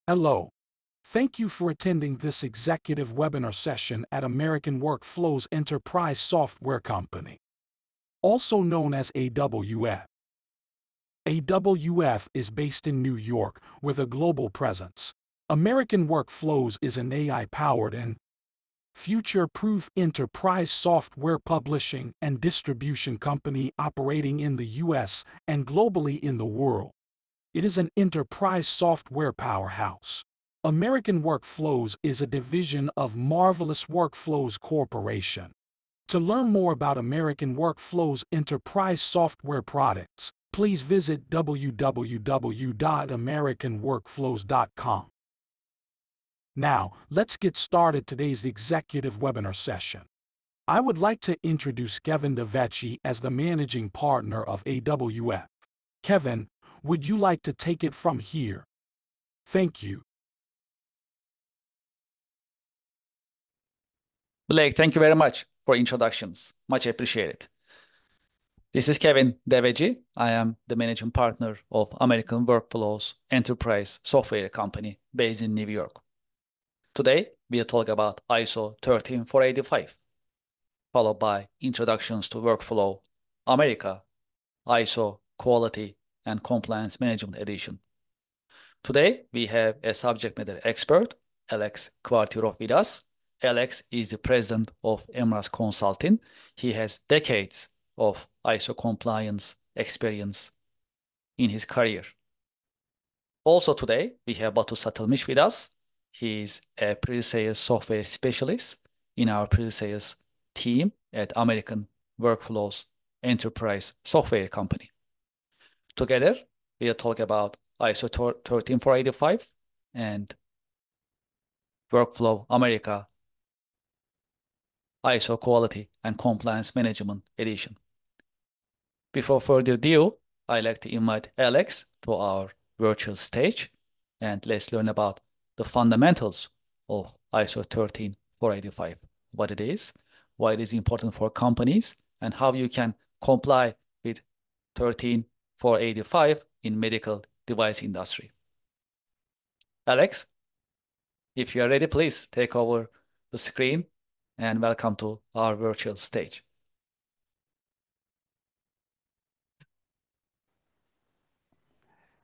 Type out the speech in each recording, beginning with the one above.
Hello. Thank you for attending this executive webinar session at American Workflows Enterprise Software Company, also known as AWF. AWF is based in New York with a global presence. American Workflows is an AI-powered and future-proof enterprise software publishing and distribution company operating in the US and globally in the world. It is an enterprise software powerhouse. American Workflows is a division of Marvelous Workflows Corporation. To learn more about American Workflows enterprise software products, please visit www.americanworkflows.com. Now, let's get started today's executive webinar session. I would like to introduce Kevin DeVecchi as the managing partner of AWF. Kevin, would you like to take it from here? Thank you. Blake, thank you very much for introductions. Much appreciated. This is Kevin DeVecchi. I am the managing partner of American Workflows Enterprise Software Company based in New York. Today, we'll talk about ISO 13485, followed by introductions to Workflow America, ISO Quality and Compliance Management Edition. Today, we have a subject matter expert, Alex Quartirov, with us. Alex is the president of Emras Consulting. He has decades of ISO compliance experience in his career. Also today, we have Batu Satılmış with us. He is a pre-sales software specialist in our pre-sales team at American Workflows Enterprise Software Company. Together, we'll talk about ISO 13485 and Workflow America ISO Quality and Compliance Management Edition. Before further ado, I'd like to invite Alex to our virtual stage, and let's learn about the fundamentals of ISO 13485, what it is, why it is important for companies, and how you can comply with 13485 in medical device industry. Alex, if you are ready, please take over the screen and welcome to our virtual stage.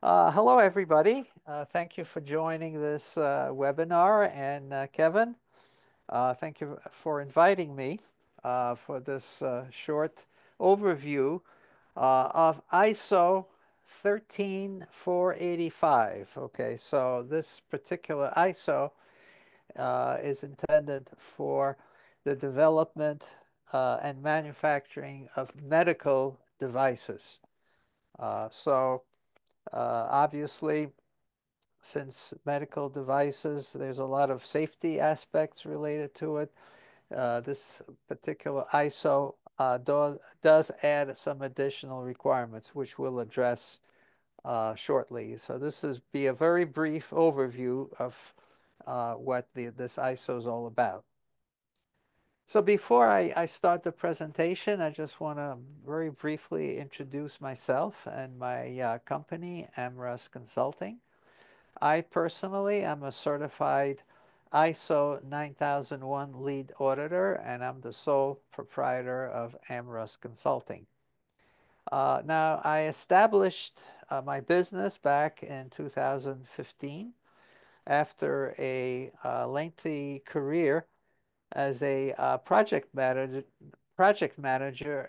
Hello, everybody. Thank you for joining this webinar. And Kevin, thank you for inviting me for this short overview of ISO 13485. Okay, so this particular ISO is intended for the development and manufacturing of medical devices. Obviously, since medical devices, there's a lot of safety aspects related to it. This particular ISO does add some additional requirements, which we'll address shortly. So this is be a very brief overview of what this ISO is all about. So before I start the presentation, I just want to very briefly introduce myself and my company, Emras Consulting. I personally am a certified ISO 9001 lead auditor, and I'm the sole proprietor of Emras Consulting. Now, I established my business back in 2015 after a lengthy career as a project manager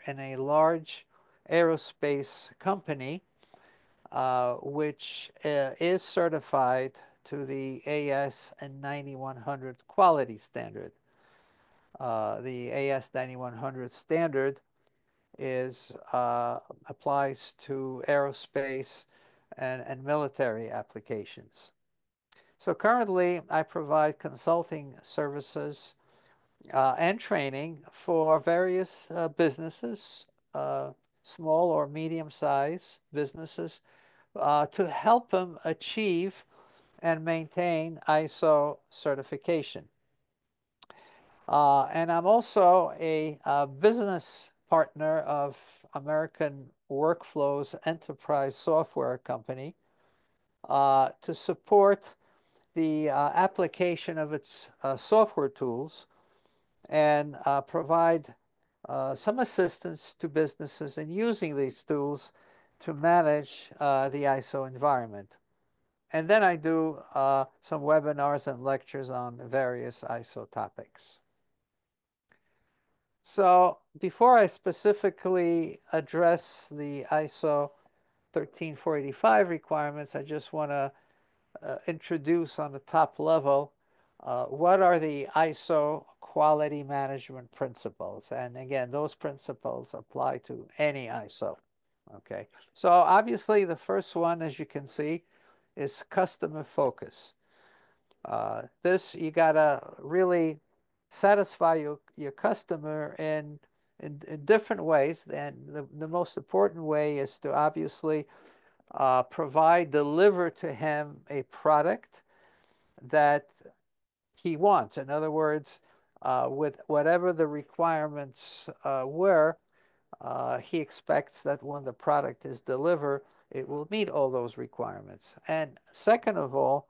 in a large aerospace company, which is certified to the AS 9100 quality standard. The AS 9100 standard is applies to aerospace and military applications. So currently, I provide consulting services and training for various businesses, small or medium-sized businesses, to help them achieve and maintain ISO certification. And I'm also a business partner of American Workflows Enterprise Software Company to support the application of its software tools and provide some assistance to businesses in using these tools to manage the ISO environment. And then I do some webinars and lectures on various ISO topics. So before I specifically address the ISO 13485 requirements, I just want to introduce on the top level what are the ISO quality management principles. And again, those principles apply to any ISO. Okay, so obviously the first one, as you can see, is customer focus. This, you gotta really satisfy your customer in different ways. And the most important way is to obviously deliver to him a product that he wants. In other words, with whatever the requirements were, he expects that when the product is delivered, it will meet all those requirements. And second of all,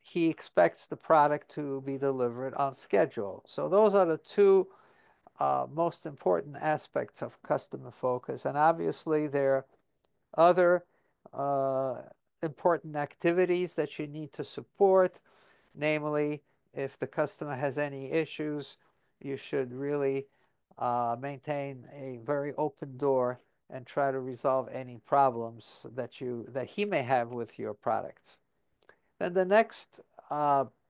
he expects the product to be delivered on schedule. So those are the two most important aspects of customer focus. And obviously, there are other important activities that you need to support. Namely, if the customer has any issues, you should really maintain a very open door and try to resolve any problems that he may have with your products. Then the next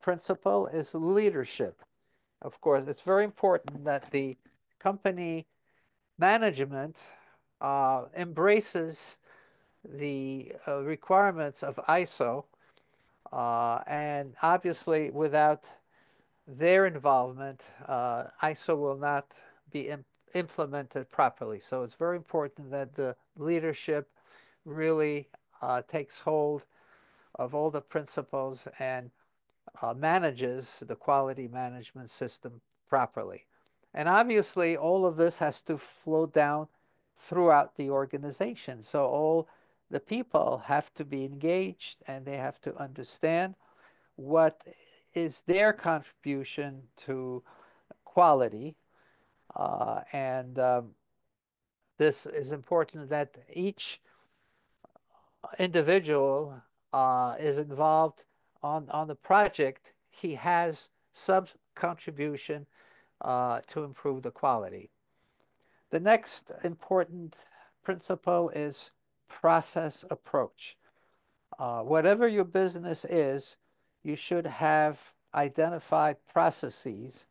principle is leadership. Of course, it's very important that the company management embraces the requirements of ISO, and obviously without their involvement, ISO will not be implemented properly. So it's very important that the leadership really takes hold of all the principles and manages the quality management system properly. And obviously, all of this has to flow down throughout the organization. So all the people have to be engaged and they have to understand what is their contribution to quality. And this is important that each individual is involved on the project. He has some contribution to improve the quality. The next important principle is process approach. Whatever your business is, you should have identified processes.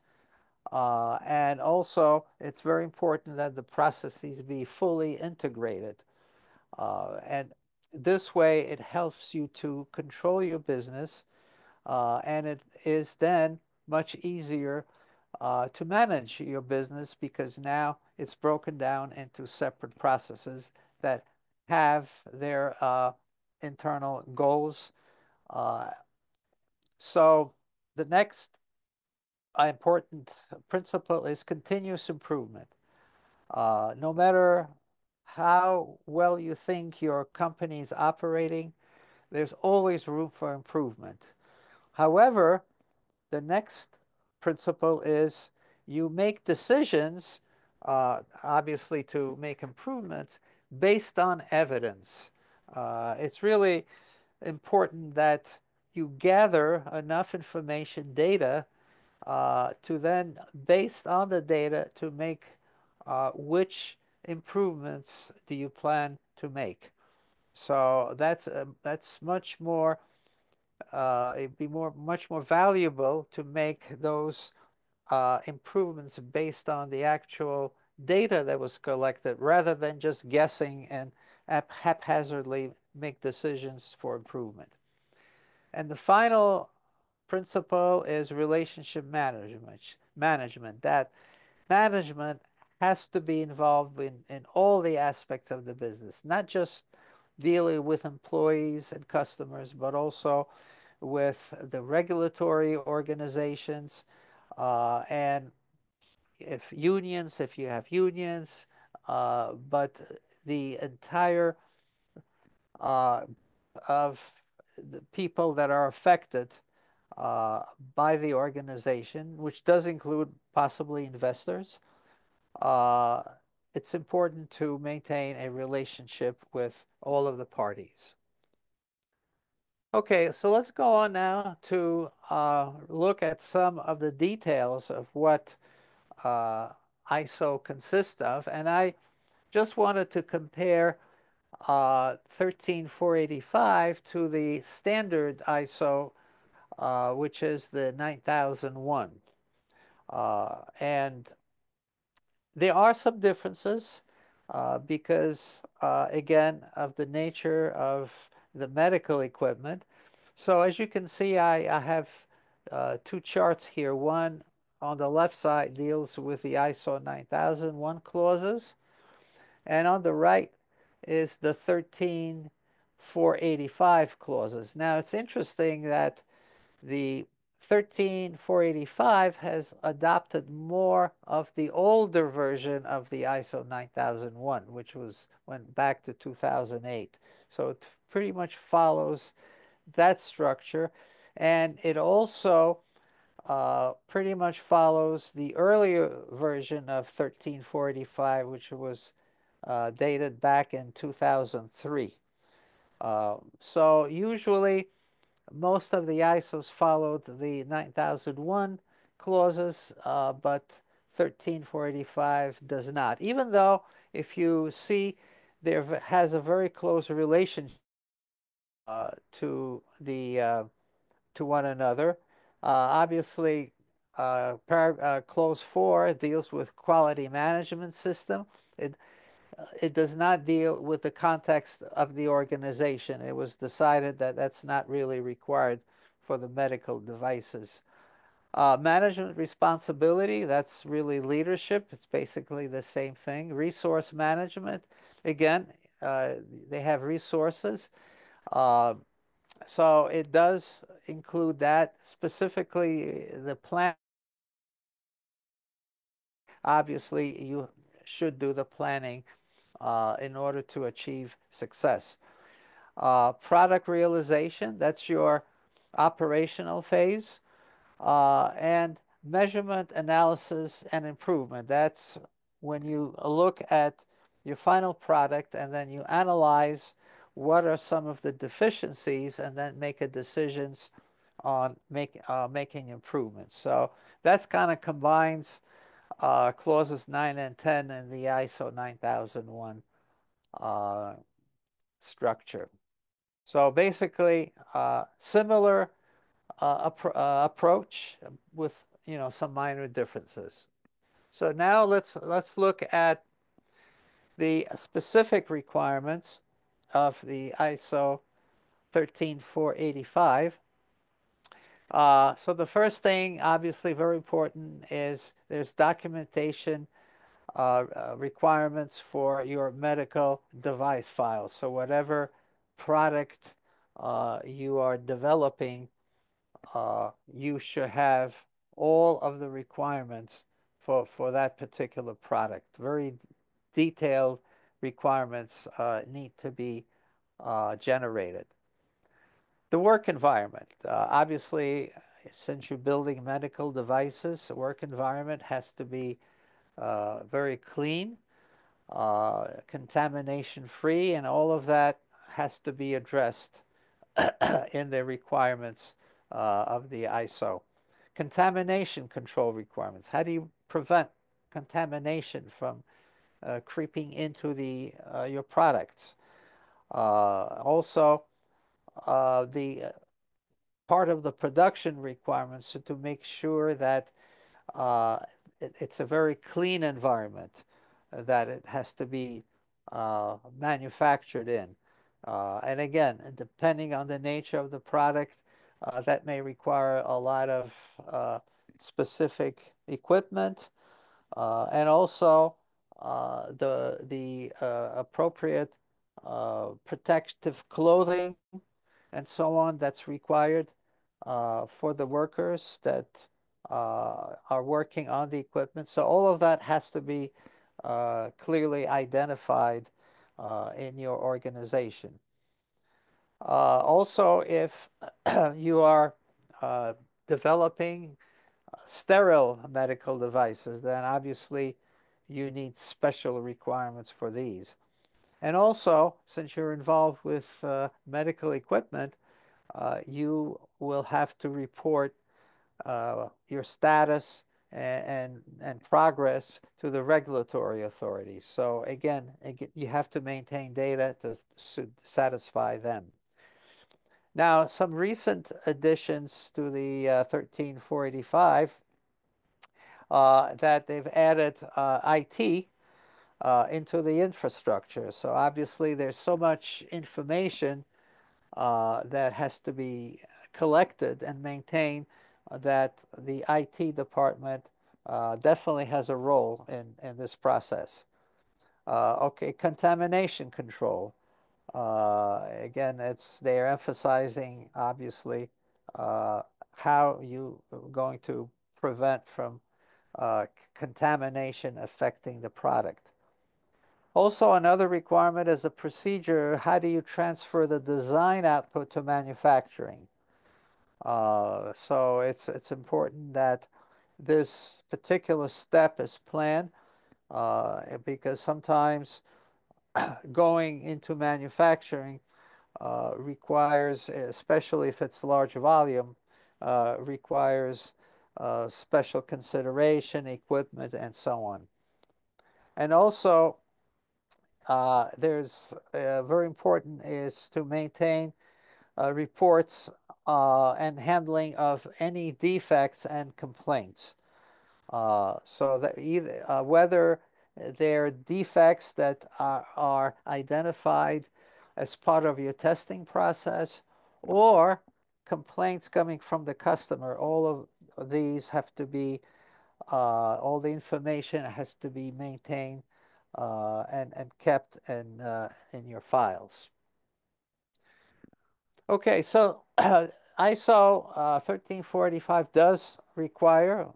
And also, it's very important that the processes be fully integrated. And this way, it helps you to control your business, and it is then much easier to manage your business because now it's broken down into separate processes that have their internal goals. So the next important principle is continuous improvement. No matter how well you think your company is operating, there's always room for improvement. However, the next principle is you make decisions, obviously to make improvements, based on evidence. It's really important that you gather enough information, data, to then, based on the data, to make which improvements do you plan to make. So that's much more, it'd be much more valuable to make those improvements based on the actual data that was collected rather than just guessing and haphazardly make decisions for improvement. And the final principle is relationship management. That management has to be involved in all the aspects of the business, not just dealing with employees and customers, but also with the regulatory organizations, and if you have unions, but the entire of the people that are affected by the organization, which does include possibly investors, it's important to maintain a relationship with all of the parties. Okay, so let's go on now to look at some of the details of what ISO consists of. And I just wanted to compare 13485 to the standard ISO, which is the 9001. And there are some differences because, again, of the nature of the medical equipment. So as you can see, I have two charts here. One on the left side deals with the ISO 9001 clauses, and on the right is the 13485 clauses. Now, it's interesting that the 13485 has adopted more of the older version of the ISO 9001, which went back to 2008. So it pretty much follows that structure. And it also pretty much follows the earlier version of 13485, which was dated back in 2003. So usually most of the ISOs followed the 9001 clauses, but 13485 does not. Even though, if you see, there has a very close relationship to one another. Obviously, clause 4 deals with quality management system. It does not deal with the context of the organization. It was decided that that's not really required for the medical devices. Management responsibility, that's really leadership. It's basically the same thing. Resource management, again, they have resources. So it does include that, specifically the plan. Obviously, you should do the planning in order to achieve success. Product realization, that's your operational phase. And measurement, analysis, and improvement. That's when you look at your final product and then you analyze what are some of the deficiencies and then make a decisions on making improvements. So that's kind of combines clauses 9 and 10 in the ISO 9001 structure. So basically, similar approach with some minor differences. So now let's look at the specific requirements of the ISO 13485. So the first thing, obviously very important, is there's documentation requirements for your medical device files. So whatever product you are developing, you should have all of the requirements for that particular product. Very detailed requirements need to be generated. The work environment. Obviously, since you're building medical devices, the work environment has to be very clean, contamination free, and all of that has to be addressed in the requirements of the ISO. Contamination control requirements. How do you prevent contamination from creeping into your products? Also, the part of the production requirements to make sure that it's a very clean environment that it has to be manufactured in. And again, depending on the nature of the product, that may require a lot of specific equipment and also the appropriate protective clothing and so on that's required for the workers that are working on the equipment. So all of that has to be clearly identified in your organization. Also, if you are developing sterile medical devices, then obviously you need special requirements for these. And also, since you're involved with medical equipment, you will have to report your status and progress to the regulatory authorities. So again, you have to maintain data to satisfy them. Now, some recent additions to the 13485 that they've added IT into the infrastructure. So obviously there's so much information that has to be collected and maintained that the IT department definitely has a role in this process. Okay, contamination control. Again, they're emphasizing obviously how you are going to prevent from contamination affecting the product. Also, another requirement is a procedure. How do you transfer the design output to manufacturing? So it's important that this particular step is planned because sometimes going into manufacturing requires, especially if it's large volume, requires special consideration, equipment, and so on. And also, there's very important is to maintain reports and handling of any defects and complaints. So that either whether they're defects that are identified as part of your testing process or complaints coming from the customer, all of these have to be, all the information has to be maintained and kept in your files. Okay, so ISO 13485 does require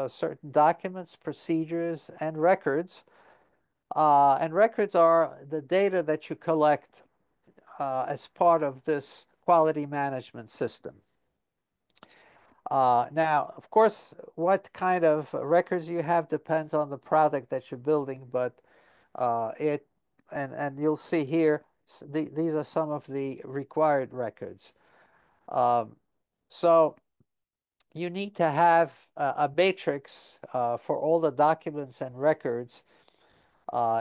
certain documents, procedures, and records. And records are the data that you collect as part of this quality management system. Now, of course, what kind of records you have depends on the product that you're building, but and you'll see here, these are some of the required records. So you need to have a matrix for all the documents and records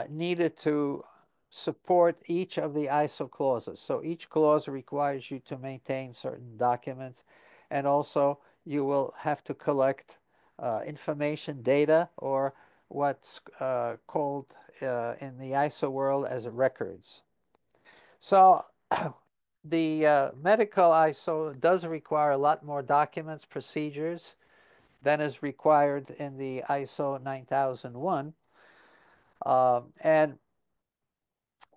needed to support each of the ISO clauses. So each clause requires you to maintain certain documents, and also you will have to collect information, data, or what's called in the ISO world as records. So the medical ISO does require a lot more documents, procedures than is required in the ISO 9001. And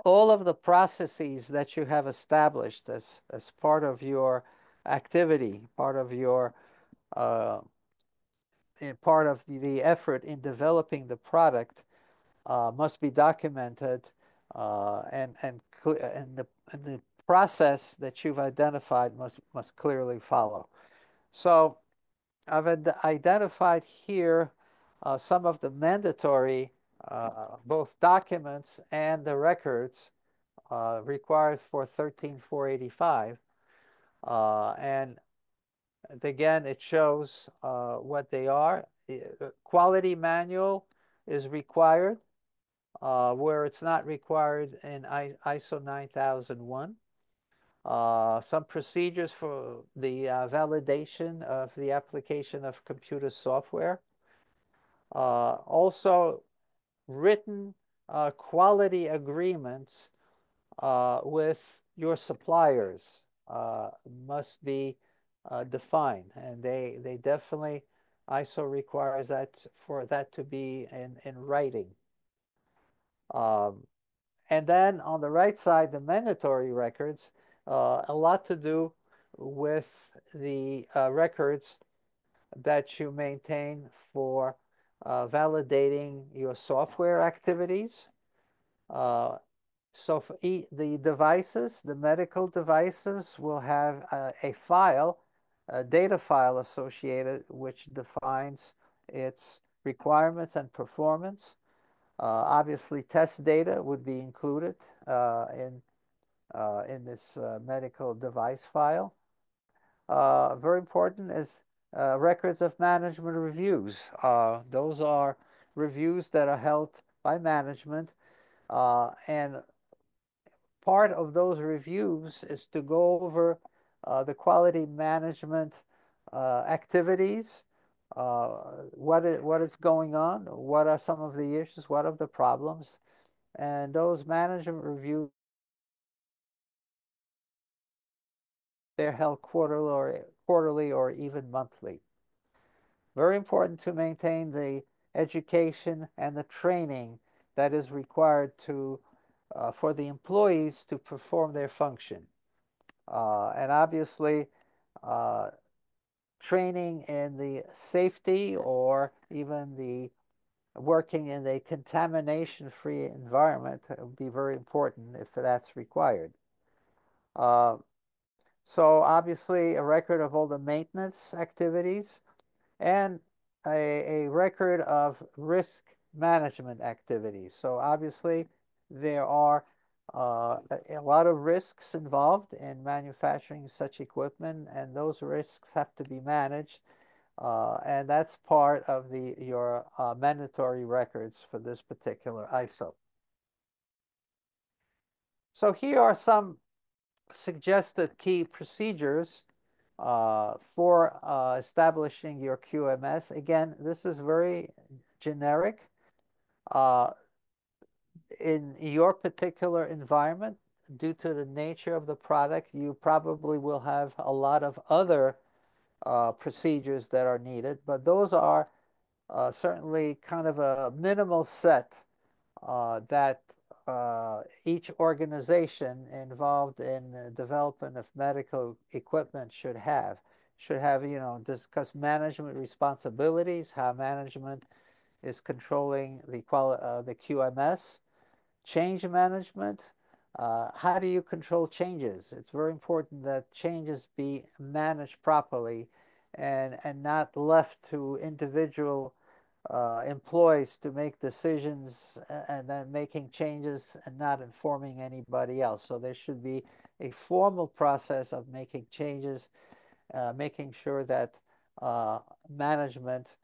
all of the processes that you have established as part of your activity, part of your part of the effort in developing the product must be documented and the process that you've identified must clearly follow. So I've identified here some of the mandatory both documents and the records required for 13485. And again, it shows what they are. Quality manual is required where it's not required in ISO 9001. Some procedures for the validation of the application of computer software. Also, written quality agreements with your suppliers must be defined, and they definitely, ISO requires that for that to be in writing. And then on the right side, the mandatory records, a lot to do with the records that you maintain for validating your software activities. So for the devices, the medical devices will have a file, a data file associated, which defines its requirements and performance. Obviously, test data would be included in this medical device file. Very important is records of management reviews. Those are reviews that are held by management, and part of those reviews is to go over the quality management activities, what is going on, what are some of the issues, what are the problems, and those management reviews, they're held quarterly or even monthly. Very important to maintain the education and the training that is required to for the employees to perform their function. And obviously, training in the safety or even the working in a contamination-free environment would be very important if that's required. So obviously, a record of all the maintenance activities and a record of risk management activities. So obviously, there are a lot of risks involved in manufacturing such equipment, and those risks have to be managed. And that's part of your mandatory records for this particular ISO. So here are some suggested key procedures for establishing your QMS. Again, this is very generic. In your particular environment, due to the nature of the product, you probably will have a lot of other procedures that are needed, but those are certainly kind of a minimal set that each organization involved in the development of medical equipment should have. Discuss management responsibilities, how management is controlling the QMS, change management. How do you control changes? It's very important that changes be managed properly and not left to individual employees to make decisions and then making changes and not informing anybody else. So there should be a formal process of making changes, making sure that management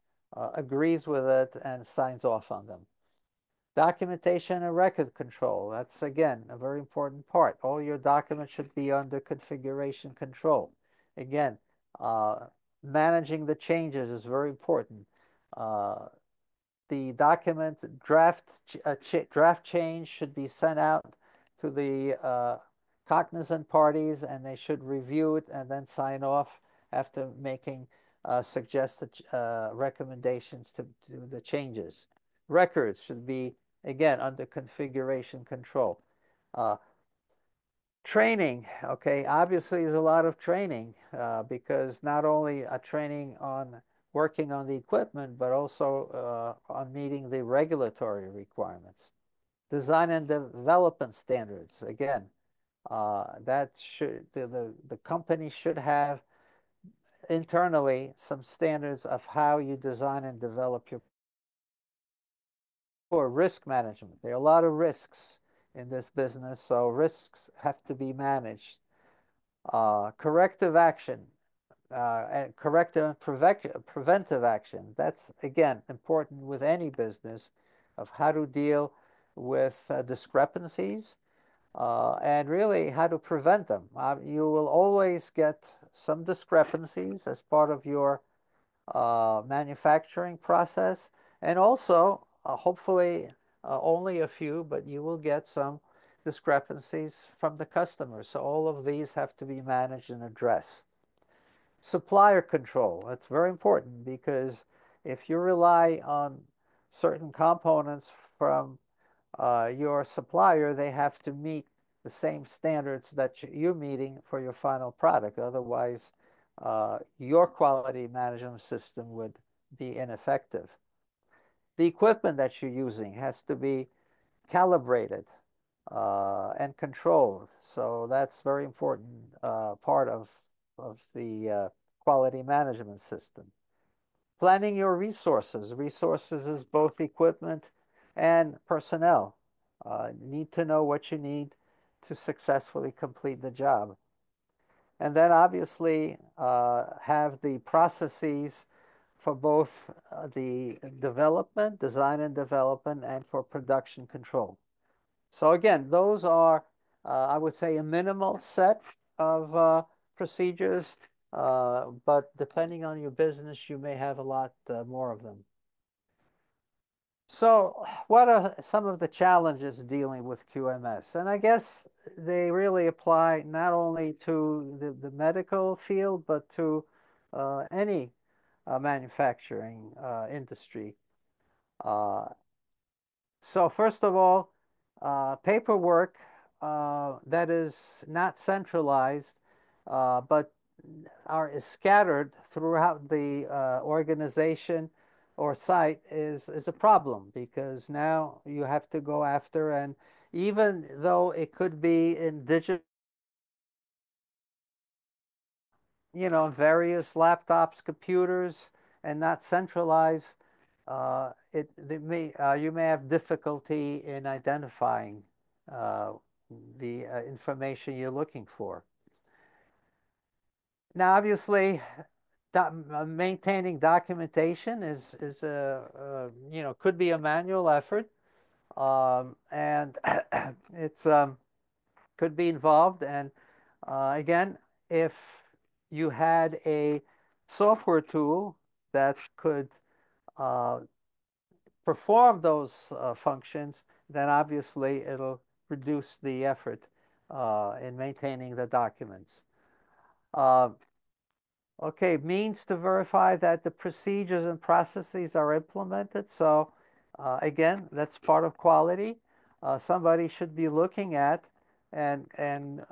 agrees with it and signs off on them. Documentation and record control. That's, again, a very important part. All your documents should be under configuration control. Again, managing the changes is very important. The document draft change should be sent out to the cognizant parties, and they should review it and then sign off after making suggested recommendations to the changes. Records should be, again, under configuration control. Training, okay, obviously there's a lot of training because not only a training on working on the equipment, but also on meeting the regulatory requirements. Design and development standards, again, that should, the company should have internally some standards of how you design and develop your risk management. There are a lot of risks in this business, so risks have to be managed. Corrective action, and corrective and preventive action. That's, again, important with any business of how to deal with discrepancies and really how to prevent them. You will always get some discrepancies as part of your manufacturing process, and also hopefully only a few, but you will get some discrepancies from the customer. So all of these have to be managed and addressed. Supplier control, it's very important because if you rely on certain components from your supplier, they have to meet the same standards that you're meeting for your final product. Otherwise, your quality management system would be ineffective. The equipment that you're using has to be calibrated. and controlled. So that's very important part of the quality management system. Planning your resources. Resources is both equipment and personnel. Need to know what you need to successfully complete the job. And then obviously have the processes for both the development, design and development, and for production control. So again, those are, I would say, a minimal set of procedures, but depending on your business, you may have a lot more of them. So what are some of the challenges dealing with QMS? And I guess they really apply not only to the medical field, but to any manufacturing industry. So first of all, paperwork that is not centralized, but is scattered throughout the organization or site is a problem, because now you have to go after, and even though it could be in digital, various laptops, computers, and not centralized, you may have difficulty in identifying uh, the information you're looking for. Now, obviously, maintaining documentation is could be a manual effort, and it's could be involved. And again, if you had a software tool that could perform those functions, then obviously it'll reduce the effort in maintaining the documents. Okay, means to verify that the procedures and processes are implemented. So again, that's part of quality. Somebody should be looking at and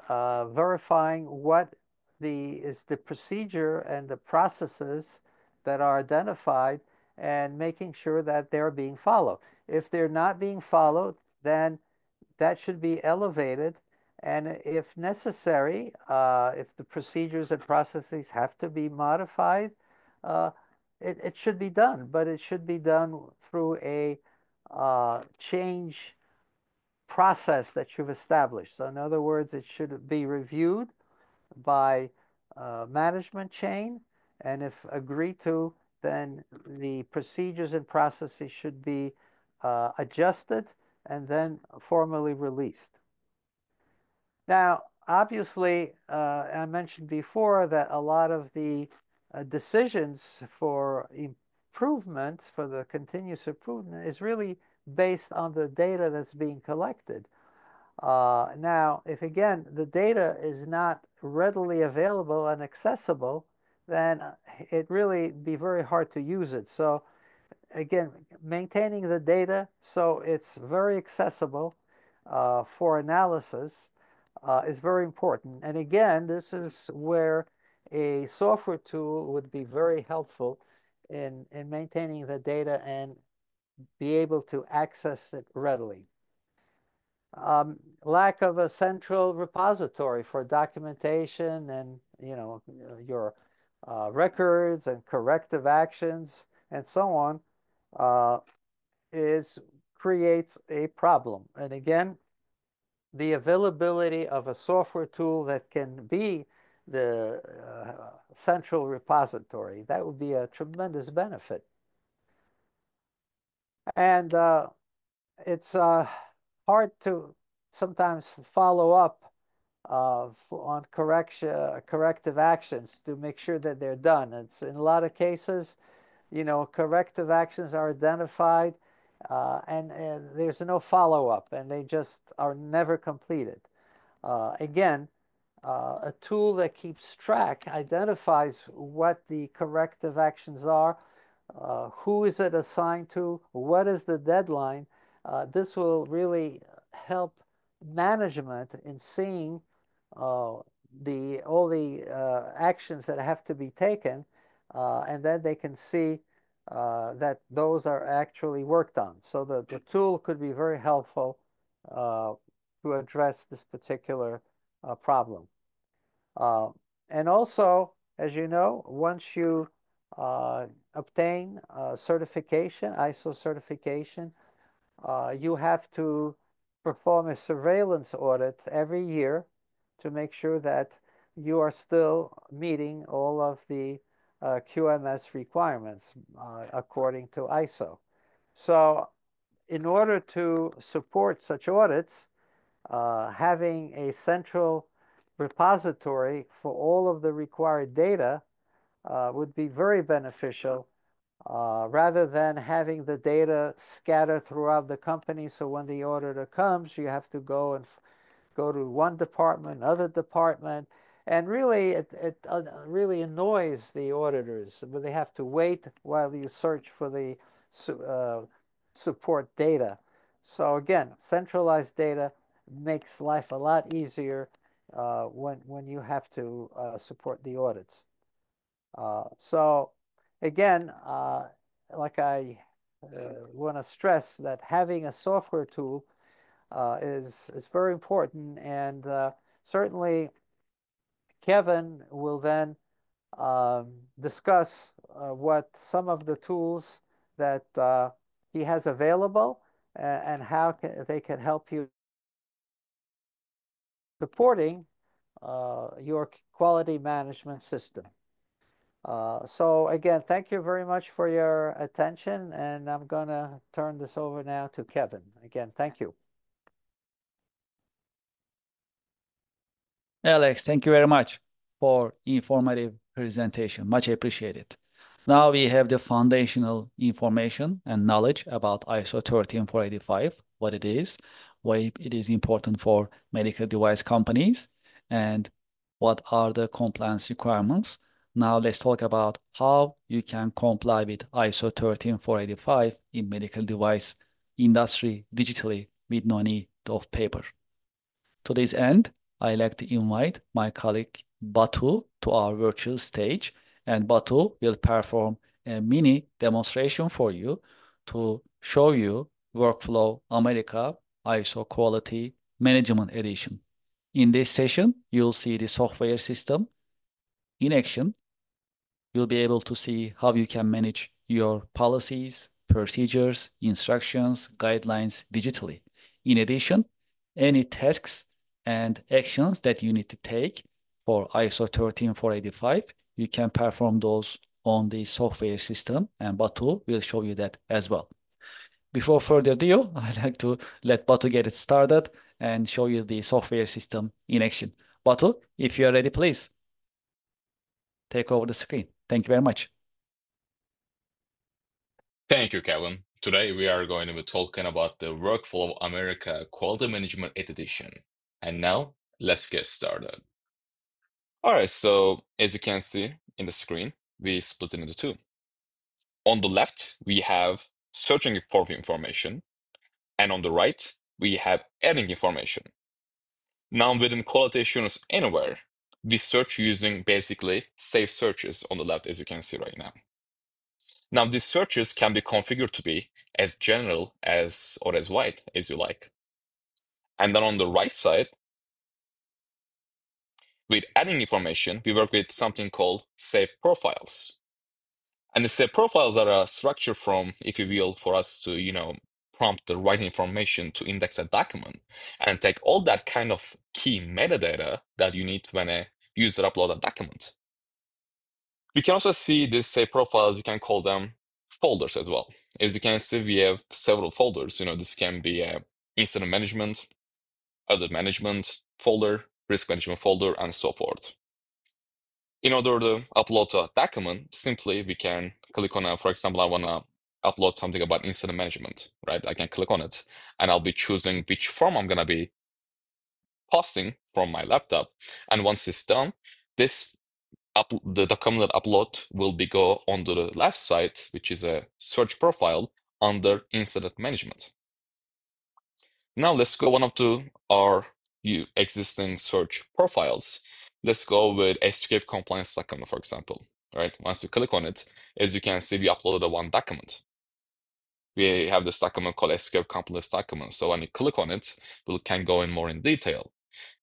verifying what is the procedure and the processes that are identified, and making sure that they're being followed. If they're not being followed, then that should be elevated. And if necessary, if the procedures and processes have to be modified, it should be done, but it should be done through a change process that you've established. So in other words, it should be reviewed by management chain, and if agreed to, then the procedures and processes should be adjusted and then formally released. Now, obviously, I mentioned before that a lot of the decisions for improvement, for the continuous improvement, is really based on the data that's being collected. Now, if again, the data is not readily available and accessible, then it really be very hard to use it. So again, maintaining the data so it's very accessible for analysis is very important. And again, this is where a software tool would be very helpful in maintaining the data and be able to access it readily. Lack of a central repository for documentation and your records and corrective actions and so on creates a problem. And again, the availability of a software tool that can be the central repository, that would be a tremendous benefit. And it's hard to sometimes follow up on corrective actions to make sure that they're done. It's in a lot of cases, corrective actions are identified and there's no follow-up, and they just are never completed. Again, a tool that keeps track identifies what the corrective actions are, who is it assigned to, what is the deadline. This will really help management in seeing all the actions that have to be taken, and then they can see that those are actually worked on. So the tool could be very helpful to address this particular problem. And also, as you know, once you obtain certification, ISO certification, you have to perform a surveillance audit every year to make sure that you are still meeting all of the QMS requirements according to ISO. So in order to support such audits, having a central repository for all of the required data would be very beneficial rather than having the data scattered throughout the company. So when the auditor comes, you have to go and go to one department, another department, and really it really annoys the auditors. But they have to wait while you search for the support data. So again, centralized data makes life a lot easier when you have to support the audits. So again, like I want to stress that having a software tool is very important, and certainly Kevin will then discuss what some of the tools that he has available and how they can help you supporting your quality management system. So again, thank you very much for your attention, and I'm going to turn this over now to Kevin. Again, thank you. Alex, thank you very much for informative presentation. Much appreciated. Now we have the foundational information and knowledge about ISO 13485, what it is, why it is important for medical device companies, and what are the compliance requirements. Now let's talk about how you can comply with ISO 13485 in medical device industry digitally with no need of paper. To this end, I like to invite my colleague Batu to our virtual stage, and Batu will perform a mini demonstration for you to show you Workflow America ISO Quality Management Edition. In this session, you'll see the software system in action. You'll be able to see how you can manage your policies, procedures, instructions, guidelines digitally. In addition, any tasks and actions that you need to take for ISO 13485, you can perform those on the software system, and Batu will show you that as well. Before further ado, I'd like to let Batu get it started and show you the software system in action. Batu, if you are ready, please take over the screen. Thank you very much. Thank you, Kevin. Today we are going to be talking about the Workflow America Quality Management Edition. And now, let's get started. All right, so as you can see in the screen, we split it into two. On the left, we have searching for information, and on the right, we have adding information. Now, within Quality Assurance Anywhere, we search using basically safe searches on the left, as you can see right now. Now, these searches can be configured to be as general as or as wide as you like. And then on the right side, with adding information, we work with something called safe profiles. And the safe profiles are a structure from, if you will, for us to, prompt the right information to index a document and take all that kind of key metadata that you need when a user uploads a document. We can also see these safe profiles, we can call them folders as well. As you can see, we have several folders. This can be a incident management, other management folder, risk management folder, and so forth. In order to upload a document, simply we can click on for example, I want to upload something about incident management, right? I can click on it, and I'll be choosing which form I'm going to be posting from my laptop. And once it's done, the document upload will go onto the left side, which is a search profile under incident management. Now let's go one up to our existing search profiles. Let's go with escape compliance document, for example. Right? Once you click on it, as you can see, we uploaded one document. we have this document called SQL Compilers document. So when you click on it, we can go in more in detail.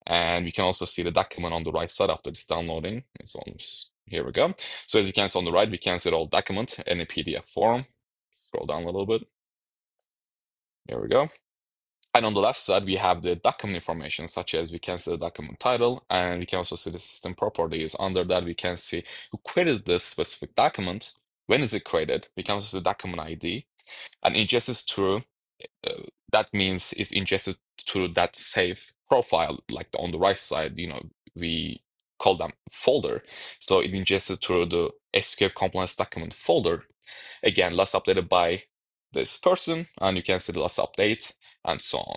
And we can also see the document on the right side after it's downloading. It's almost, here we go. So as you can see on the right, we can see the whole document in a PDF form. Scroll down a little bit. Here we go. And on the left side, we have the document information, such as we can see the document title, and we can also see the system properties. Under that, we can see who created this specific document, when is it created. We can also see the document ID, and ingested through, that means it's ingested through that save profile, like on the right side, we call them folder. So it ingested through the SQL compliance document folder. Again, last updated by this person, and you can see the last update and so on.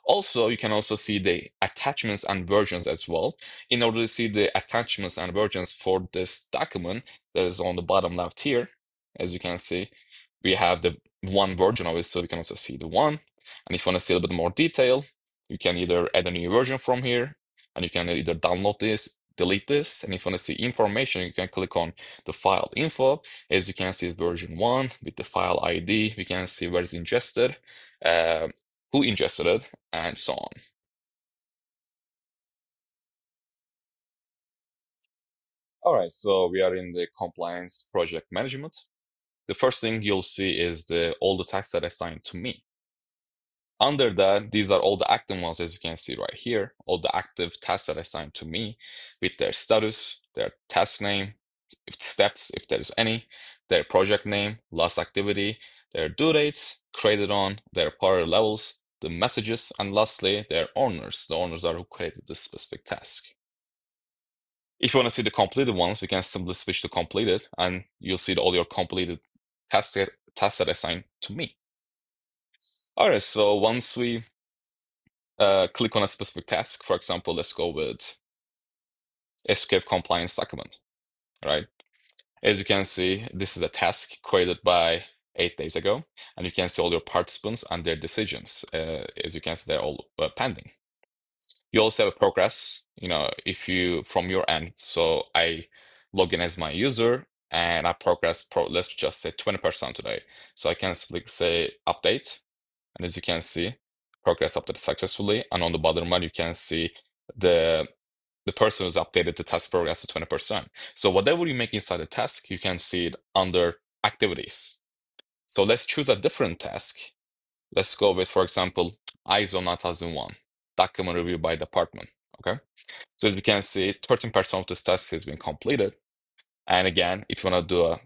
Also, you can also see the attachments and versions as well. In order to see the attachments and versions for this document, that is on the bottom left here, as you can see, we have the one version of it, so you can also see the one. And if you want to see a little bit more detail, you can either add a new version from here, and you can either download this, delete this, and if you want to see information, you can click on the file info. As you can see, it's version 1 with the file ID. We can see where it's ingested, who ingested it, and so on. All right, so we are in the compliance project management. The first thing you'll see is all the tasks that are assigned to me. Under that, these are all the active ones, as you can see right here, all the active tasks that are assigned to me with their status, their task name, steps, if there is any, their project name, last activity, their due dates, created on, their priority levels, the messages, and lastly, their owners. The owners are who created this specific task. If you want to see the completed ones, we can simply switch to completed, and you'll see all your completed tasks that are assigned to me. All right, so once we click on a specific task, for example, let's go with SQL compliance document, right? As you can see, this is a task created by 8 days ago, and you can see all your participants and their decisions. As you can see, they're all pending. You also have a progress, if you from your end. So I log in as my user and I progress, let's just say 20% today. So I can simply say update, and as you can see, progress updated successfully. And on the bottom right, you can see the person who's updated the task progress to 20%. So whatever you make inside the task, you can see it under activities. So let's choose a different task. Let's go with, for example, ISO 9001, document review by department, okay? So as you can see, 13% of this task has been completed. And again, if you want to do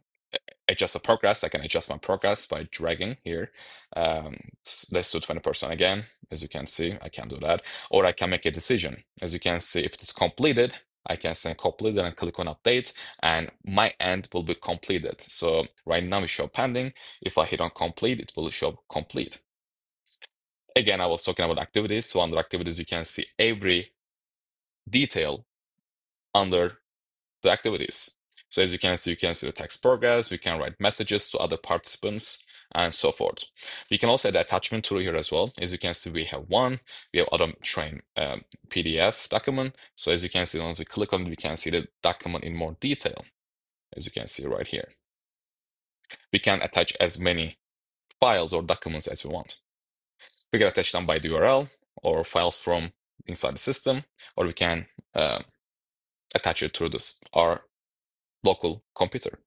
adjust the progress, I can adjust my progress by dragging here. Let's do 20% again. As you can see, I can do that. Or I can make a decision. As you can see, if it's completed, I can say completed and click on update, and my end will be completed. So right now we show pending. If I hit on complete, it will show complete. Again, I was talking about activities. So under activities, you can see every detail under the activities. So as you can see the text progress, we can write messages to other participants, and so forth. We can also add attachment through here as well. As you can see, we have auto train PDF document. So as you can see, once we click on it, we can see the document in more detail, as you can see right here. We can attach as many files or documents as we want. We can attach them by the URL or files from inside the system, or we can attach it through our local computer.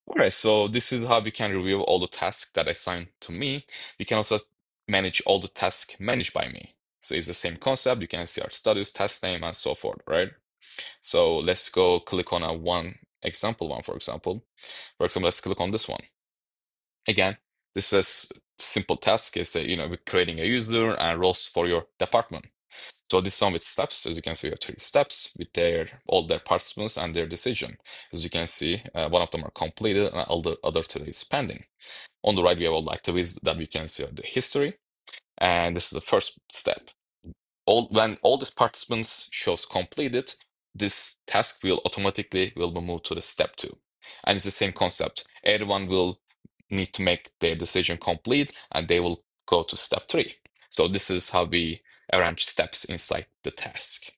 All right, so this is how we can review all the tasks that are assigned to me. We can also manage all the tasks managed by me. So it's the same concept. You can see our status, task name, and so forth, right? So let's go click on one example one, for example. For example, let's click on this one. Again, this is a simple task. It's we're creating a user and roles for your department. So this one with steps, as you can see, we have 3 steps with all their participants and their decision. As you can see, one of them are completed and all the other 2 is pending. On the right, we have all the activities that we can see the history. And this is the first step. When all these participants shows completed, this task will automatically be moved to the step 2. And it's the same concept. Everyone will need to make their decision complete and they will go to step 3. So this is how we arrange steps inside the task.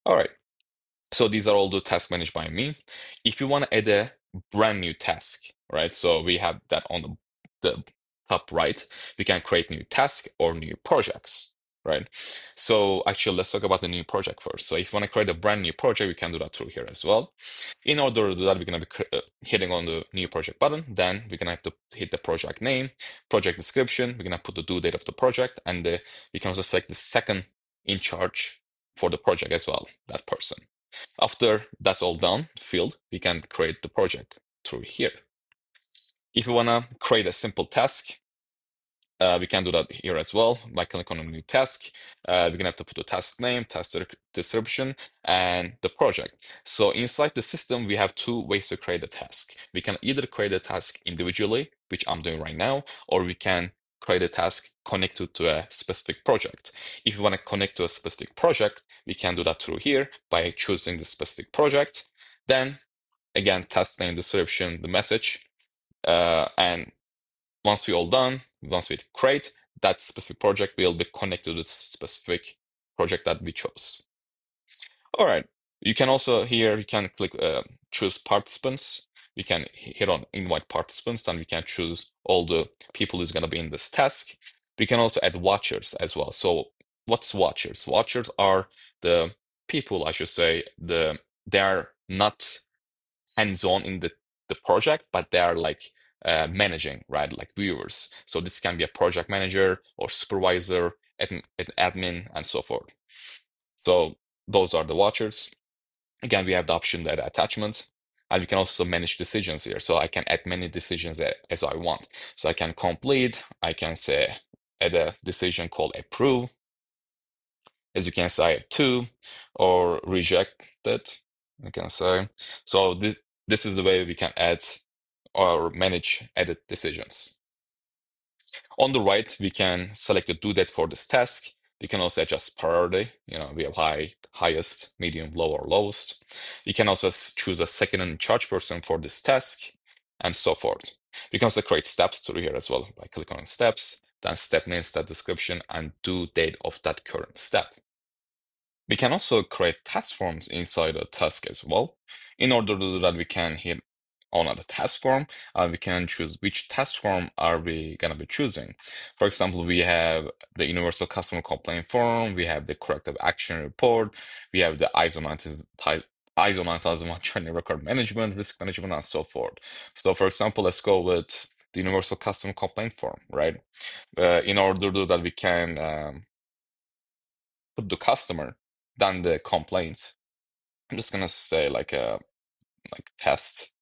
All right, so these are all the tasks managed by me. If you want to add a brand new task, right? So we have that on the top right. We can create new tasks or new projects, right? So actually, let's talk about the new project first. So if you want to create a brand new project, we can do that through here as well. In order to do that, we're going to be hitting on the new project button. Then we're going to have to hit the project name, project description. We're going to put the due date of the project, and we can also select the second in charge for the project as well, that person. After that's all done, field, we can create the project through here. If you want to create a simple task, we can do that here as well by clicking on a new task. We're gonna have to put the task name, task description, and the project. So inside the system, we have two ways to create a task. We can either create a task individually, which I'm doing right now, or we can create a task connected to a specific project. If you want to connect to a specific project, we can do that through here by choosing the specific project. Then again, task name, description, the message, and once we all done, once we create, that specific project will be connected to the specific project that we chose. All right. You can also here, you can click choose participants. We can hit on invite participants, and we can choose all the people who's going to be in this task. We can also add watchers as well. So what's watchers? Watchers are the people, I should say, they are not hands-on in the project, but they are like managing, right? Like viewers. So this can be a project manager or supervisor, admin, and so forth. So those are the watchers. Again, we have the option that attachments, and we can also manage decisions here. So I can add many decisions as I want. So I can complete, I can say add a decision called approve. As you can say, I have two, or reject it, you can say. So this is the way we can add or manage edit decisions. On the right, we can select the due date for this task. We can also adjust priority. We have highest, medium, low, or lowest. We can also choose a second in charge person for this task, and so forth. We can also create steps through here as well by clicking on steps, then step name, step description, and due date of that current step. We can also create task forms inside a task as well. In order to do that, we can hit on the task form. We can choose which task form are we going to be choosing. For example, we have the universal customer complaint form, we have the corrective action report, we have the ISO 9001 training record management, risk management, and so forth. So for example, let's go with the universal customer complaint form, right? In order to do that, we can put the customer, then the complaint. I'm just gonna say like test,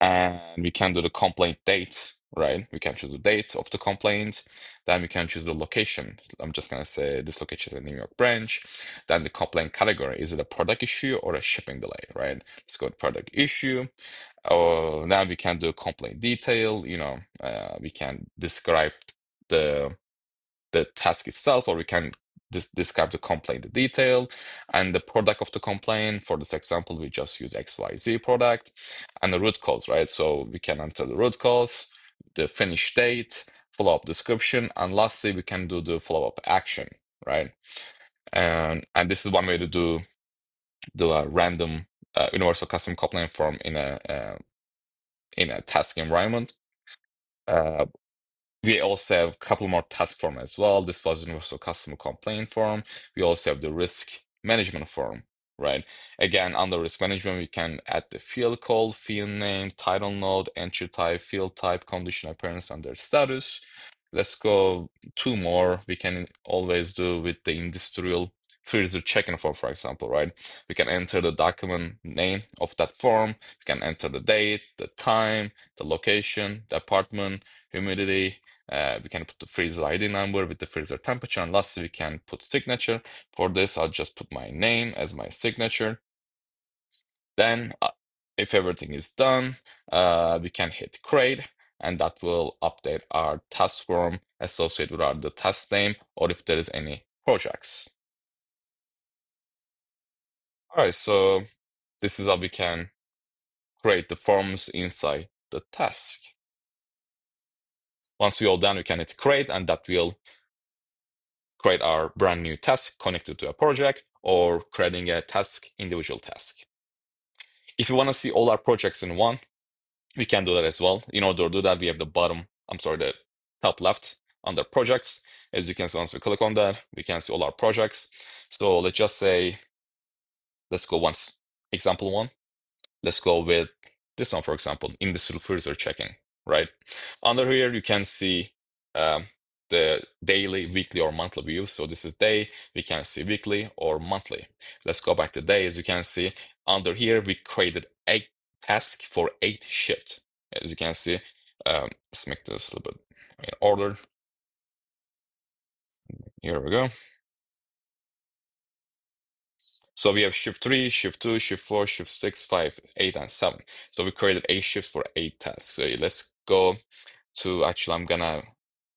and we can do the complaint date, right? We can choose the date of the complaint. Then we can choose the location. I'm just gonna say this location is a New York branch. Then the complaint category, is it a product issue or a shipping delay, right? Let's go to product issue. Now we can do complaint detail. We can describe the task itself, or we can describe the complaint, the detail, and the product of the complaint. For this example, we just use XYZ product, and the root cause, right? So we can enter the root cause, the finish date, follow-up description, and lastly, we can do the follow-up action, right? And this is one way to do a random universal custom complaint form in a task environment. We also have a couple more task form as well. This was universal customer complaint form. We also have the risk management form, right? Again, under risk management, we can add the field code, field name, title node, entry type, field type, condition appearance, and their status. Let's go two more. We can always do with the industrial freezer checking form, for example, right? We can enter the document name of that form. We can enter the date, the time, the location, the apartment, humidity. We can put the freezer ID number with the freezer temperature, and lastly, we can put signature. For this, I'll just put my name as my signature. Then, if everything is done, we can hit create, and that will update our task form associated with the task name, or if there is any projects. All right, so this is how we can create the forms inside the task. Once we all done, we can hit create, and that will create our brand new task connected to a project, or creating a task, individual task. If you want to see all our projects in one, We can do that as well. In order to do that, we have the top left under projects. As you can see, once we click on that, we can see all our projects. So let's just say, let's go example one. Let's go with this one, for example, industrial freezer checking, right? Under here, you can see the daily, weekly, or monthly views. So this is day. We can see weekly or monthly. Let's go back to day. As you can see, under here, we created 8 tasks for 8 shifts. As you can see, let's make this a little bit in order. Here we go. So we have shift 3, shift 2, shift 4, shift 6, 5, 8, and 7. So we created 8 shifts for 8 tasks. So let's go to, actually, I'm gonna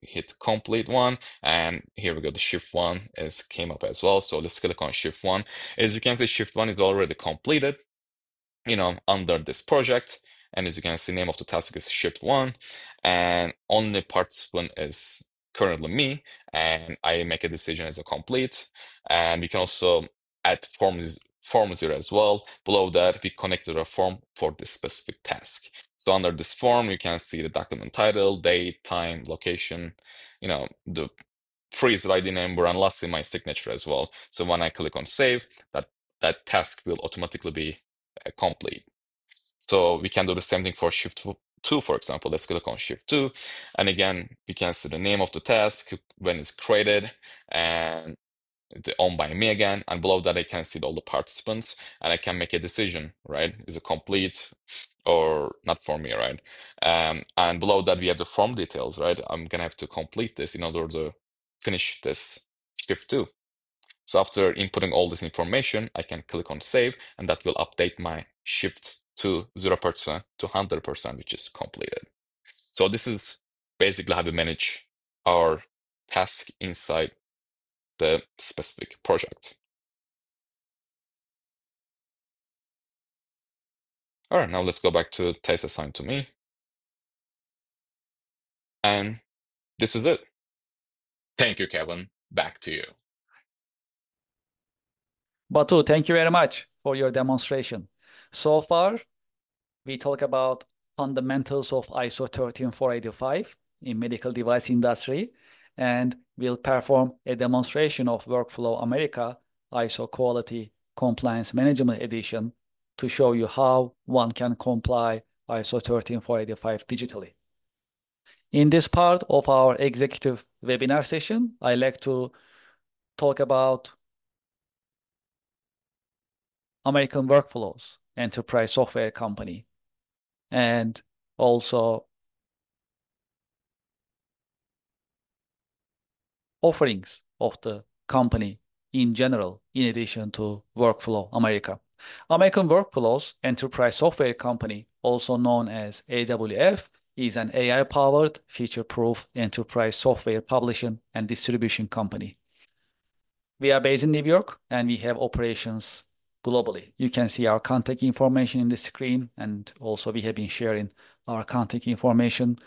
hit complete one, and here we go. The shift 1 came up as well. So let's click on shift 1. As you can see, shift 1 is already completed, under this project. And as you can see, name of the task is shift 1, and only participant is currently me, and I make a decision as a complete. And we can also add form 0 as well. Below that, we connected a form for this specific task. So under this form, you can see the document title, date, time, location, the freezer ID number, and lastly, my signature as well. So when I click on save, that task will automatically be complete. So we can do the same thing for shift 2, for example. Let's click on shift 2. And again, we can see the name of the task, when it's created, and it's owned by me again. And below that, I can see all the participants, and I can make a decision, right? Is it complete or not for me, right? And below that, we have the form details, right? I'm gonna have to complete this in order to finish this shift 2. So after inputting all this information, I can click on save, and that will update my shift to 0% to 100%, which is completed. So this is basically how we manage our task inside the specific project. All right, now let's go back to task assigned to me. And this is it. Thank you, Kevin. Back to you. Batu, thank you very much for your demonstration. So far, we talk about fundamentals of ISO 13485 in medical device industry, and we'll perform a demonstration of Workflow America ISO Quality Compliance Management Edition to show you how one can comply ISO 13485 digitally. In this part of our executive webinar session, I like to talk about American Workflows, enterprise software company, and also offerings of the company in general, in addition to Workflow America. American Workflows Enterprise Software Company, also known as AWF, is an AI-powered, feature-proof enterprise software publishing and distribution company. We are based in New York, and we have operations globally. You can see our contact information in the screen, and also we have been sharing our contact information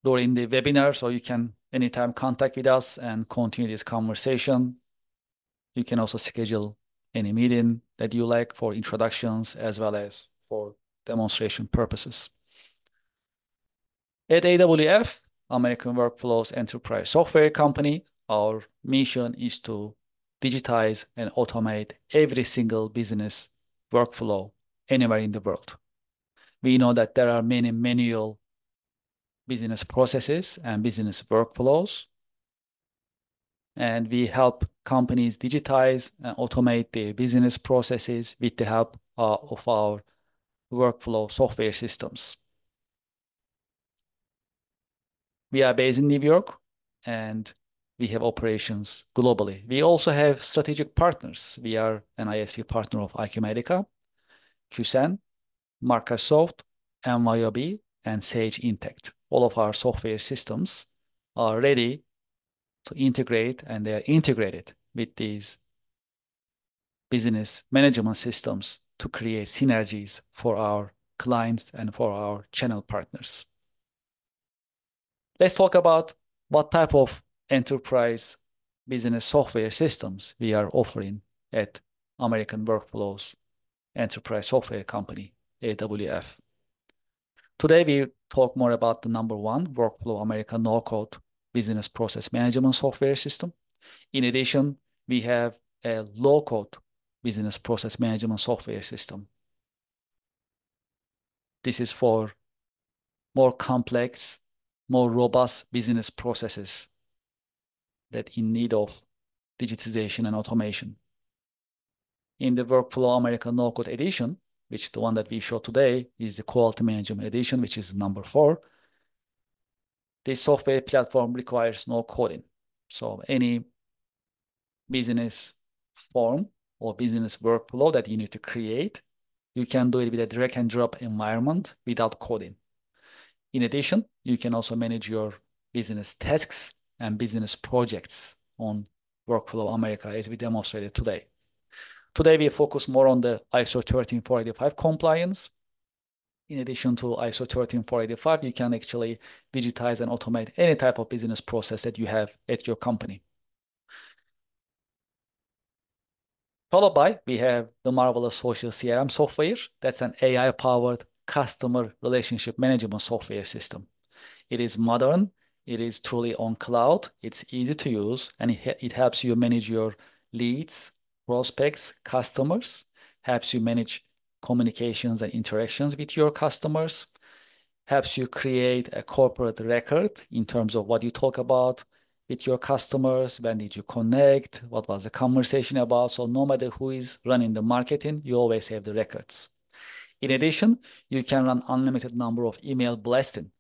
during the webinar, so you can anytime contact with us and continue this conversation. You can also schedule any meeting that you like for introductions as well as for demonstration purposes. At AWF, American Workflows Enterprise Software Company, our mission is to digitize and automate every single business workflow anywhere in the world. We know that there are many manual business processes and business workflows, and we help companies digitize and automate their business processes with the help of our workflow software systems. We are based in New York, and we have operations globally. We also have strategic partners. We are an ISV partner of Acumatica, QSEN, Microsoft, MYOB, and Sage Intacct. All of our software systems are ready to integrate, and they are integrated with these business management systems to create synergies for our clients and for our channel partners. Let's talk about what type of enterprise business software systems we are offering at American Workflows Enterprise Software Company, AWF. Today, we talk more about the number one, Workflow America no-code business process management software system. In addition, we have a low-code business process management software system. This is for more complex, more robust business processes that in need of digitization and automation. In the Workflow America no-code edition, which the one that we show today is the quality management edition, which is number 4. This software platform requires no coding. So any business form or business workflow that you need to create, you can do it with a drag and drop environment without coding. In addition, you can also manage your business tasks and business projects on Workflow America as we demonstrated today. Today, we focus more on the ISO 13485 compliance. In addition to ISO 13485, you can actually digitize and automate any type of business process that you have at your company. Followed by, we have the marvelous social CRM software. That's an AI-powered customer relationship management software system. It is modern, it is truly on cloud, it's easy to use, and it helps you manage your leads, prospects, customers, helps you manage communications and interactions with your customers, helps you create a corporate record in terms of what you talk about with your customers, when did you connect, what was the conversation about. So no matter who is running the marketing, you always have the records. In addition, you can run unlimited number of email blasting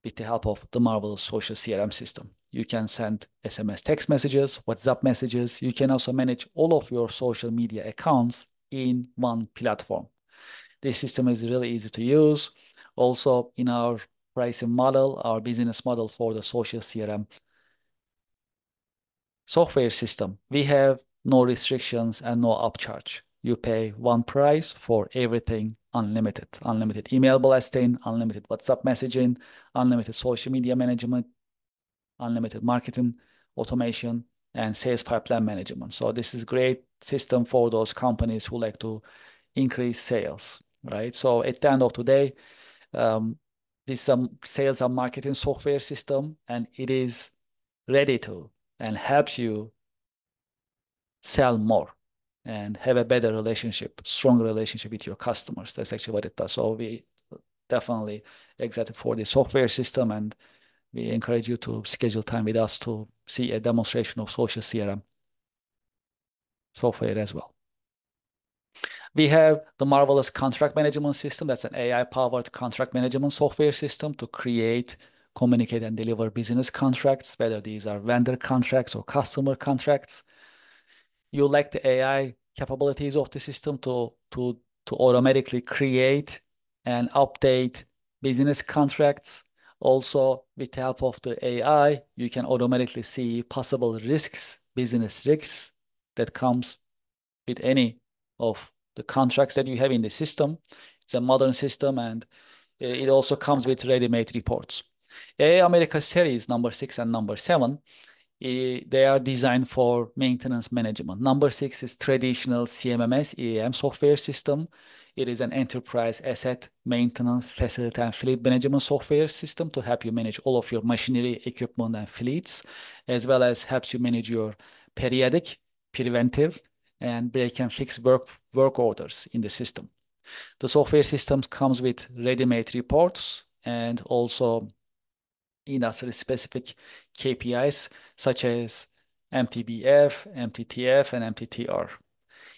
with the help of the marvelous social CRM system. You can send SMS text messages, WhatsApp messages. You can also manage all of your social media accounts in one platform. This system is really easy to use. Also, in our pricing model, our business model for the social CRM software system, we have no restrictions and no upcharge. You pay one price for everything unlimited. Unlimited email blasting, unlimited WhatsApp messaging, unlimited social media management, unlimited marketing, automation, and sales pipeline management. So this is a great system for those companies who like to increase sales, right? So at the end of the day, this sales and marketing software system, and it is ready to and helps you sell more and have a better relationship, stronger relationship with your customers. That's actually what it does. So we definitely excited for the software system, and we encourage you to schedule time with us to see a demonstration of social CRM software as well. We have the marvelous contract management system. That's an AI-powered contract management software system to create, communicate, and deliver business contracts, whether these are vendor contracts or customer contracts. You like the AI capabilities of the system to automatically create and update business contracts. Also, with the help of the AI, you can automatically see possible risks, business risks that comes with any of the contracts that you have in the system. It's a modern system, and it also comes with ready-made reports. AI America series number 6 and number 7, they are designed for maintenance management. Number 6 is traditional CMMS EAM software system. It is an enterprise asset maintenance, facility, and fleet management software system to help you manage all of your machinery, equipment, and fleets, as well as helps you manage your periodic, preventive, and break and fix work orders in the system. The software system comes with ready-made reports and also industry-specific KPIs such as MTBF, MTTF, and MTTR.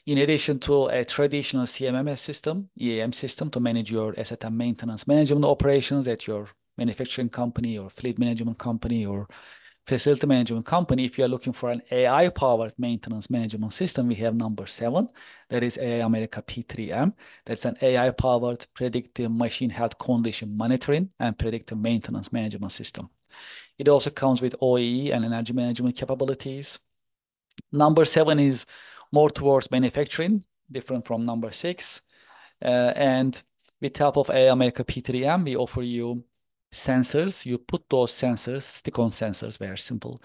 In addition to a traditional CMMS system, EAM system to manage your asset and maintenance management operations at your manufacturing company or fleet management company or facility management company, if you are looking for an AI-powered maintenance management system, we have number 7. That is AI America P3M. That's an AI-powered predictive machine health condition monitoring and predictive maintenance management system. It also comes with OEE and energy management capabilities. Number 7 is more towards manufacturing, different from number 6. And with the help of AI America P3M, we offer you sensors. You put those sensors, stick-on sensors, very simple.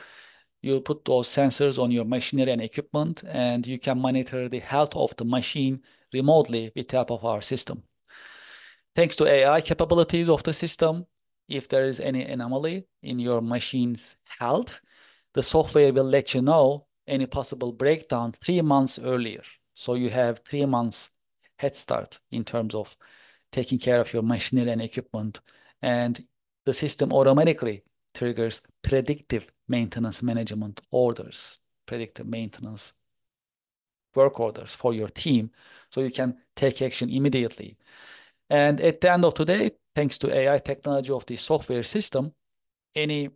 You put those sensors on your machinery and equipment, and you can monitor the health of the machine remotely with the help of our system. Thanks to AI capabilities of the system, if there is any anomaly in your machine's health, the software will let you know any possible breakdown 3 months earlier. So you have 3 months head start in terms of taking care of your machinery and equipment. And the system automatically triggers predictive maintenance management orders, predictive maintenance work orders for your team, so you can take action immediately. And at the end of the day, thanks to AI technology of the software system, any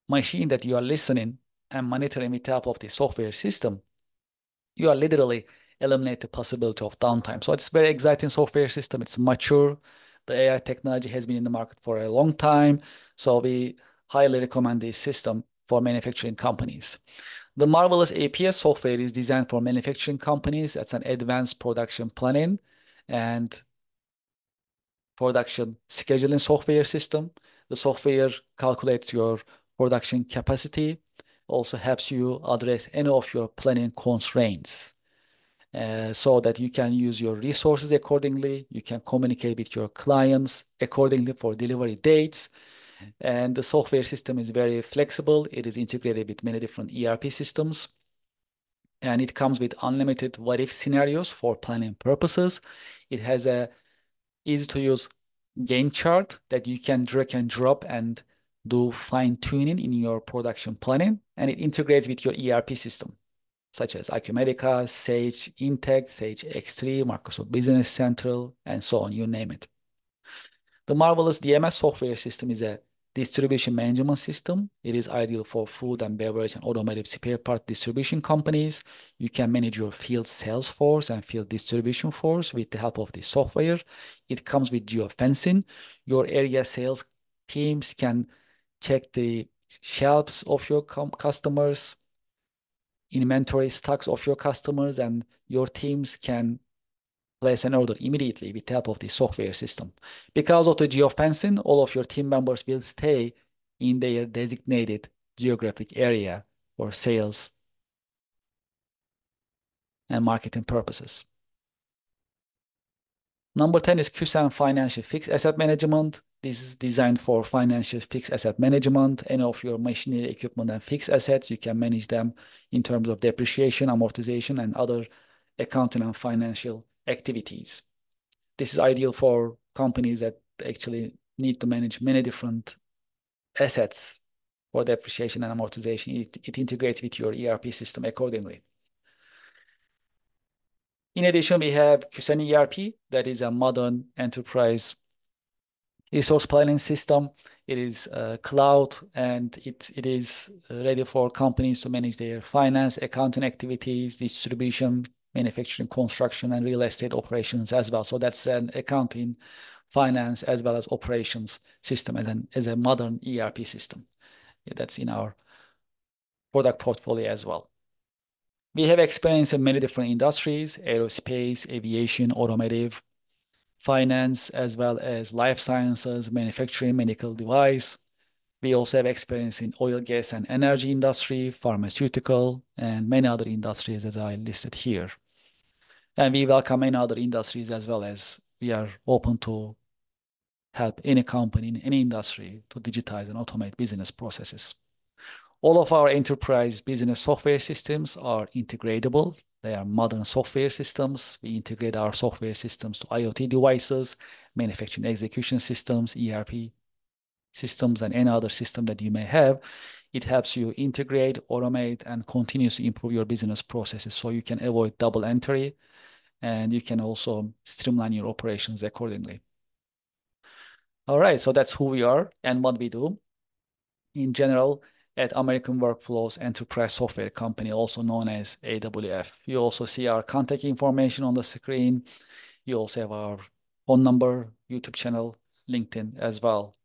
machine that you are listening and monitoring with the help of the software system, you are literally eliminate the possibility of downtime. So it's very exciting software system. It's mature. The AI technology has been in the market for a long time. So we highly recommend this system for manufacturing companies. The marvelous APS software is designed for manufacturing companies. That's an advanced production planning and production scheduling software system. The software calculates your production capacity, also helps you address any of your planning constraints, so that you can use your resources accordingly. You can communicate with your clients accordingly for delivery dates. And the software system is very flexible. It is integrated with many different ERP systems. And it comes with unlimited what-if scenarios for planning purposes. It has a easy-to-use Gantt chart that you can drag and drop and do fine-tuning in your production planning. And it integrates with your ERP system, such as Acumatica, Sage Intacct, Sage X3, Microsoft Business Central, and so on, you name it. The marvelous DMS software system is a distribution management system. It is ideal for food and beverage and automotive spare part distribution companies. You can manage your field sales force and field distribution force with the help of this software. It comes with geofencing. Your area sales teams can check the shelves of your customers, inventory stocks of your customers, and your teams can place an order immediately with the help of the software system. Because of the geofencing, all of your team members will stay in their designated geographic area for sales and marketing purposes. Number 10 is QSAM Financial Fixed Asset Management. This is designed for financial fixed asset management. Any of your machinery, equipment, and fixed assets, you can manage them in terms of depreciation, amortization, and other accounting and financial activities. This is ideal for companies that actually need to manage many different assets for depreciation and amortization. It integrates with your ERP system accordingly. In addition, we have QSAN ERP, that is a modern enterprise resource planning system. It is cloud, and it is ready for companies to manage their finance, accounting activities, distribution, manufacturing, construction, and real estate operations as well. So that's an accounting, finance, as well as operations system as a modern ERP system. That's in our product portfolio as well. We have experience in many different industries: aerospace, aviation, automotive, finance, as well as life sciences, manufacturing, medical device. We also have experience in oil, gas, and energy industry, pharmaceutical, and many other industries as I listed here. And we welcome many other industries as well, as we are open to help any company in any industry to digitize and automate business processes. All of our enterprise business software systems are integratable. They are modern software systems. We integrate our software systems to IoT devices, manufacturing execution systems, ERP systems, and any other system that you may have. It helps you integrate, automate, and continuously improve your business processes so you can avoid double entry, and you can also streamline your operations accordingly. All right, so that's who we are and what we do. In general, at American Workflows Enterprise Software Company, also known as AWF. You also see our contact information on the screen. You also have our phone number, YouTube channel, LinkedIn as well.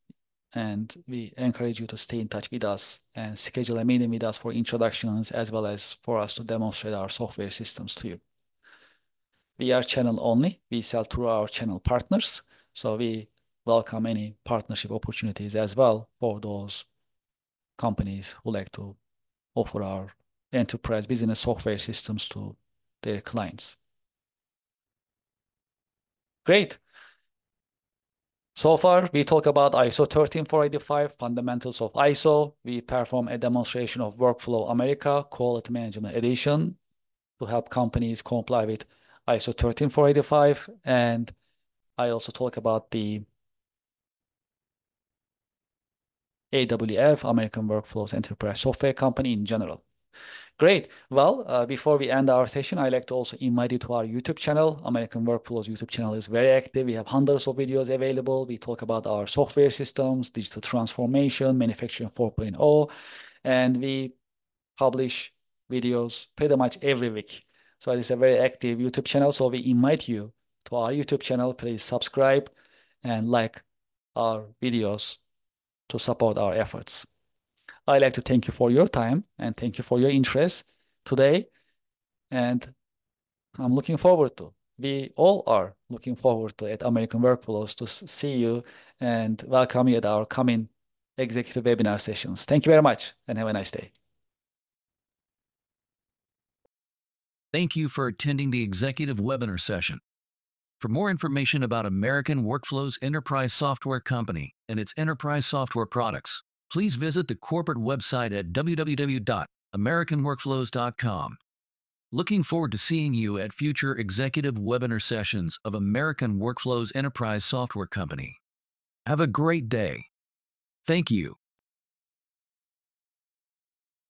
And we encourage you to stay in touch with us and schedule a meeting with us for introductions, as well as for us to demonstrate our software systems to you. We are channel only. We sell through our channel partners. So we welcome any partnership opportunities as well for those companies who like to offer our enterprise business software systems to their clients. Great. So far, we talk about ISO 13485, fundamentals of ISO. We perform a demonstration of Workflow America Quality Management Edition to help companies comply with ISO 13485. And I also talk about the AWF, American Workflows Enterprise Software Company in general. Great. Well, before we end our session, I'd like to also invite you to our YouTube channel. American Workflows YouTube channel is very active. We have hundreds of videos available. We talk about our software systems, digital transformation, manufacturing 4.0, and we publish videos pretty much every week. So it's a very active YouTube channel. So we invite you to our YouTube channel. Please subscribe and like our videos to support our efforts. I'd like to thank you for your time and thank you for your interest today. And I'm looking forward to, we all are looking forward to at American Workflows to see you and welcome you at our coming executive webinar sessions. Thank you very much and have a nice day. Thank you for attending the executive webinar session. For more information about American Workflows Enterprise Software Company and its enterprise software products, please visit the corporate website at www.americanworkflows.com. Looking forward to seeing you at future executive webinar sessions of American Workflows Enterprise Software Company. Have a great day. Thank you.